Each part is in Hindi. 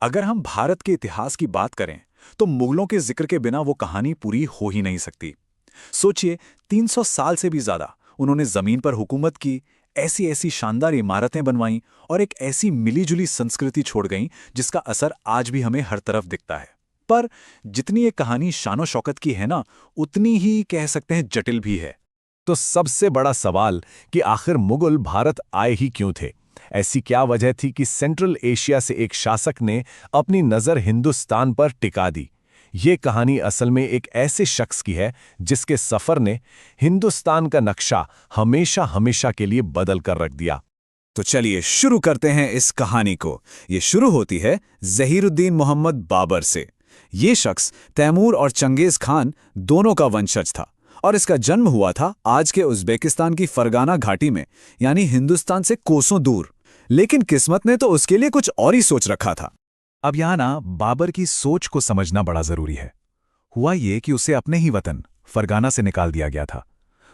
अगर हम भारत के इतिहास की बात करें तो मुगलों के जिक्र के बिना वो कहानी पूरी हो ही नहीं सकती। सोचिए, 300 साल से भी ज्यादा उन्होंने जमीन पर हुकूमत की, ऐसी ऐसी शानदार इमारतें बनवाईं और एक ऐसी मिलीजुली संस्कृति छोड़ गईं जिसका असर आज भी हमें हर तरफ दिखता है। पर जितनी ये कहानी शानो शौकत की है ना, उतनी ही कह सकते हैं जटिल भी है। तो सबसे बड़ा सवाल कि आखिर मुगल भारत आए ही क्यों थे? ऐसी क्या वजह थी कि सेंट्रल एशिया से एक शासक ने अपनी नज़र हिंदुस्तान पर टिका दी? ये कहानी असल में एक ऐसे शख्स की है जिसके सफ़र ने हिंदुस्तान का नक्शा हमेशा हमेशा के लिए बदल कर रख दिया। तो चलिए शुरू करते हैं इस कहानी को। ये शुरू होती है ज़हीरुद्दीन मोहम्मद बाबर से। ये शख्स तैमूर और चंगेज़ खान दोनों का वंशज था और इसका जन्म हुआ था आज के उज़्बेकिस्तान की फरगाना घाटी में, यानी हिंदुस्तान से कोसों दूर। लेकिन किस्मत ने तो उसके लिए कुछ और ही सोच रखा था। अब यहाँ ना बाबर की सोच को समझना बड़ा जरूरी है। हुआ ये कि उसे अपने ही वतन फरगाना से निकाल दिया गया था।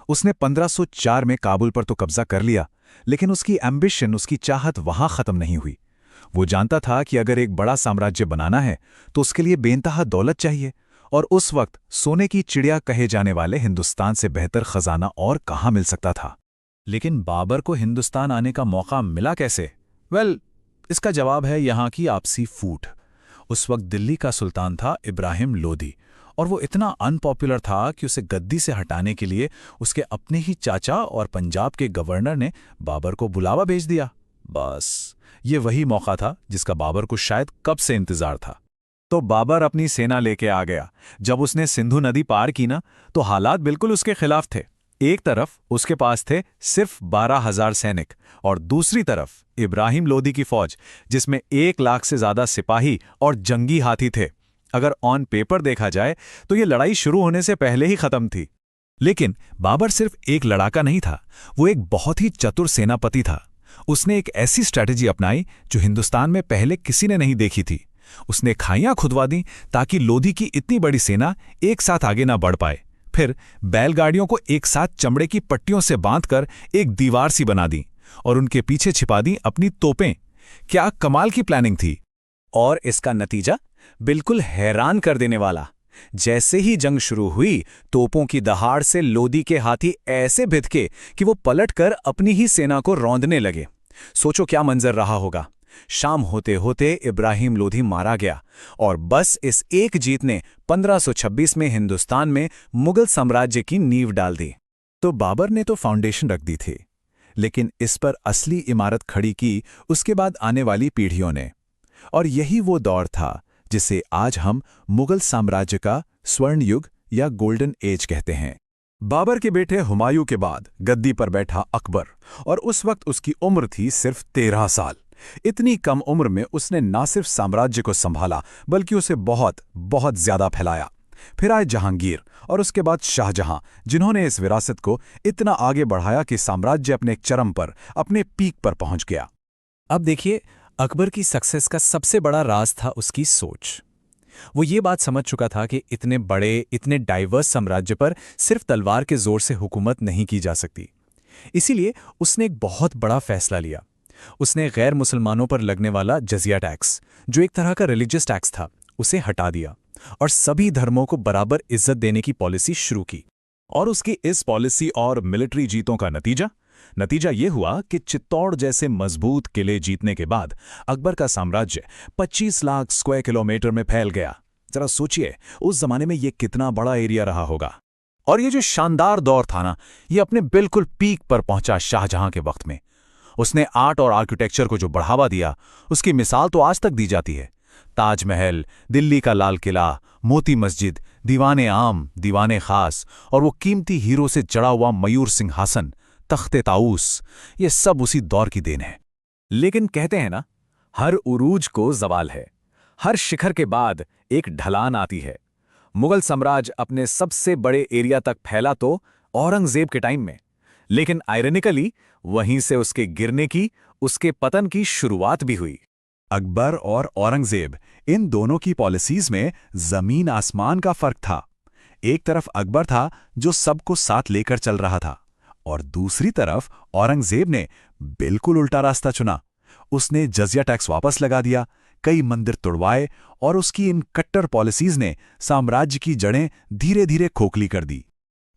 उसने 1504 में काबुल पर तो कब्जा कर लिया, लेकिन उसकी एम्बिशन, उसकी चाहत वहां खत्म नहीं हुई। वो जानता था कि अगर एक बड़ा साम्राज्य बनाना है तो उसके लिए बेनतहा दौलत चाहिए, और उस वक्त सोने की चिड़िया कहे जाने वाले हिंदुस्तान से बेहतर खजाना और कहाँ मिल सकता था। लेकिन बाबर को हिंदुस्तान आने का मौका मिला कैसे? इसका जवाब है यहाँ की आपसी फूट। उस वक्त दिल्ली का सुल्तान था इब्राहिम लोदी, और वो इतना अनपॉपुलर था कि उसे गद्दी से हटाने के लिए उसके अपने ही चाचा और पंजाब के गवर्नर ने बाबर को बुलावा भेज दिया। बस ये वही मौका था जिसका बाबर को शायद कब से इंतजार था। तो बाबर अपनी सेना लेके आ गया। जब उसने सिंधु नदी पार की ना, तो हालात बिल्कुल उसके खिलाफ थे। एक तरफ उसके पास थे सिर्फ 12,000 सैनिक, और दूसरी तरफ इब्राहिम लोदी की फौज, जिसमें 1 लाख से ज्यादा सिपाही और जंगी हाथी थे। अगर ऑन पेपर देखा जाए तो ये लड़ाई शुरू होने से पहले ही खत्म थी। लेकिन बाबर सिर्फ एक लड़ाका नहीं था, वो एक बहुत ही चतुर सेनापति था। उसने एक ऐसी स्ट्रैटेजी अपनाई जो हिंदुस्तान में पहले किसी ने नहीं देखी थी। उसने खाइयां खुदवा दी ताकि लोदी की इतनी बड़ी सेना एक साथ आगे ना बढ़ पाए। फिर बैलगाड़ियों को एक साथ चमड़े की पट्टियों से बांधकर एक दीवार सी बना दी और उनके पीछे छिपा दी अपनी तोपें। क्या कमाल की प्लानिंग थी! और इसका नतीजा बिल्कुल हैरान कर देने वाला। जैसे ही जंग शुरू हुई, तोपों की दहाड़ से लोदी के हाथी ऐसे भिदके कि वो पलटकर अपनी ही सेना को रौंदने लगे। सोचो क्या मंजर रहा होगा। शाम होते होते इब्राहिम लोधी मारा गया, और बस इस एक जीत ने 1526 में हिंदुस्तान में मुगल साम्राज्य की नींव डाल दी। तो बाबर ने तो फाउंडेशन रख दी थी, लेकिन इस पर असली इमारत खड़ी की उसके बाद आने वाली पीढ़ियों ने। और यही वो दौर था जिसे आज हम मुगल साम्राज्य का स्वर्ण युग या गोल्डन एज कहते हैं। बाबर के बेटे हुमायूं के बाद गद्दी पर बैठा अकबर, और उस वक्त उसकी उम्र थी सिर्फ 13 साल। इतनी कम उम्र में उसने न सिर्फ साम्राज्य को संभाला, बल्कि उसे बहुत बहुत ज्यादा फैलाया। फिर आए जहांगीर और उसके बाद शाहजहां, जिन्होंने इस विरासत को इतना आगे बढ़ाया कि साम्राज्य अपने चरम पर, अपने पीक पर पहुंच गया। अब देखिए, अकबर की सक्सेस का सबसे बड़ा राज था उसकी सोच। वो ये बात समझ चुका था कि इतने बड़े, इतने डाइवर्स साम्राज्य पर सिर्फ तलवार के जोर से हुकूमत नहीं की जा सकती। इसीलिए उसने एक बहुत बड़ा फैसला लिया। उसने गैर मुसलमानों पर लगने वाला जजिया टैक्स, जो एक तरह का रिलीजियस टैक्स था, उसे हटा दिया और सभी धर्मों को बराबर इज्जत देने की पॉलिसी शुरू की। और उसकी इस पॉलिसी और मिलिट्री जीतों का नतीजा ये हुआ कि चित्तौड़ जैसे मजबूत किले जीतने के बाद अकबर का साम्राज्य 25 लाख स्क्वायर किलोमीटर में फैल गया। जरा सोचिए, उस जमाने में ये कितना बड़ा एरिया रहा होगा। और ये जो शानदार दौर था ना, ये अपने बिल्कुल पीक पर पहुंचा शाहजहां के वक्त में। उसने आर्ट और आर्किटेक्चर को जो बढ़ावा दिया, उसकी मिसाल तो आज तक दी जाती है। ताजमहल, दिल्ली का लाल किला, मोती मस्जिद, दीवाने आम, दीवाने खास, और वो कीमती हीरो से जड़ा हुआ मयूर सिंहासन, तख्ते ताऊस, ये सब उसी दौर की देन है। लेकिन कहते हैं ना, हर उरूज को ज़वाल है। हर शिखर के बाद एक ढलान आती है। मुगल साम्राज्य अपने सबसे बड़े एरिया तक फैला तो औरंगजेब के टाइम में, लेकिन आयरनिकली वहीं से उसके गिरने की, उसके पतन की शुरुआत भी हुई। अकबर और औरंगजेब, इन दोनों की पॉलिसीज में जमीन आसमान का फर्क था। एक तरफ अकबर था जो सबको साथ लेकर चल रहा था, और दूसरी तरफ औरंगजेब ने बिल्कुल उल्टा रास्ता चुना। उसने जजिया टैक्स वापस लगा दिया, कई मंदिर तुड़वाए और उसकी इन कट्टर पॉलिसीज ने साम्राज्य की जड़ें धीरे धीरे खोखली कर दी।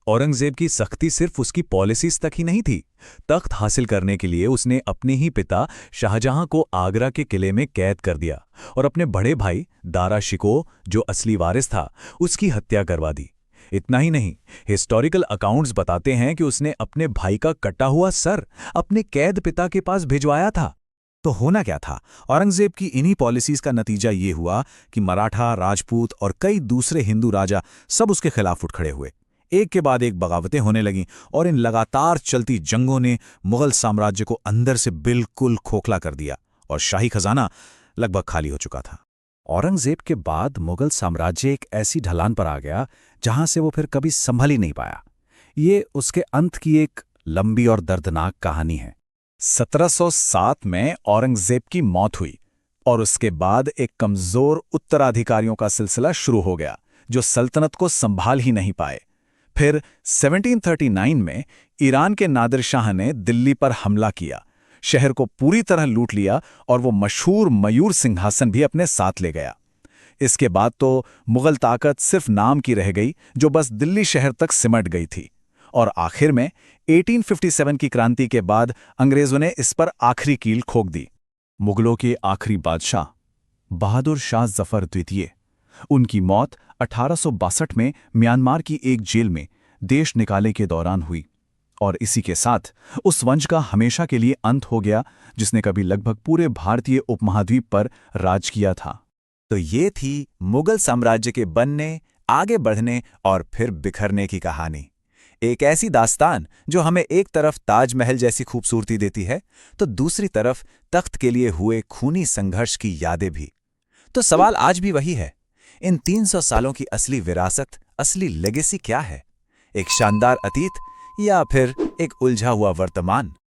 औरंगजेब की सख्ती सिर्फ उसकी पॉलिसीज तक ही नहीं थी। तख्त हासिल करने के लिए उसने अपने ही पिता शाहजहां को आगरा के किले में कैद कर दिया और अपने बड़े भाई दारा शिकोह, जो असली वारिस था, उसकी हत्या करवा दी। इतना ही नहीं, हिस्टोरिकल अकाउंट्स बताते हैं कि उसने अपने भाई का कटा हुआ सर अपने कैद पिता के पास भिजवाया था। तो होना क्या था? औरंगजेब की इन्हीं पॉलिसीज का नतीजा ये हुआ कि मराठा, राजपूत और कई दूसरे हिंदू राजा सब उसके खिलाफ उठ खड़े हुए। एक के बाद एक बगावतें होने लगीं और इन लगातार चलती जंगों ने मुगल साम्राज्य को अंदर से बिल्कुल खोखला कर दिया और शाही खजाना लगभग खाली हो चुका था। औरंगजेब के बाद मुगल साम्राज्य एक ऐसी ढलान पर आ गया जहां से वो फिर कभी संभल ही नहीं पाया। ये उसके अंत की एक लंबी और दर्दनाक कहानी है। 1707 में औरंगजेब की मौत हुई और उसके बाद एक कमजोर उत्तराधिकारियों का सिलसिला शुरू हो गया जो सल्तनत को संभाल ही नहीं पाए। फिर 1739 में ईरान के नादिर शाह ने दिल्ली पर हमला किया, शहर को पूरी तरह लूट लिया और वो मशहूर मयूर सिंहासन भी अपने साथ ले गया। इसके बाद तो मुगल ताकत सिर्फ नाम की रह गई, जो बस दिल्ली शहर तक सिमट गई थी। और आखिर में 1857 की क्रांति के बाद अंग्रेजों ने इस पर आखिरी कील ठोक दी। मुगलों के आखिरी बादशाह बहादुर शाह जफर द्वितीय, उनकी मौत 1862 में म्यांमार की एक जेल में देश निकाले के दौरान हुई और इसी के साथ उस वंश का हमेशा के लिए अंत हो गया जिसने कभी लगभग पूरे भारतीय उपमहाद्वीप पर राज किया था। तो ये थी मुगल साम्राज्य के बनने, आगे बढ़ने और फिर बिखरने की कहानी। एक ऐसी दास्तान जो हमें एक तरफ ताजमहल जैसी खूबसूरती देती है तो दूसरी तरफ तख्त के लिए हुए खूनी संघर्ष की यादें भी। तो सवाल आज भी वही है, इन 300 सालों की असली विरासत, असली लेगेसी क्या है? एक शानदार अतीत या फिर एक उलझा हुआ वर्तमान?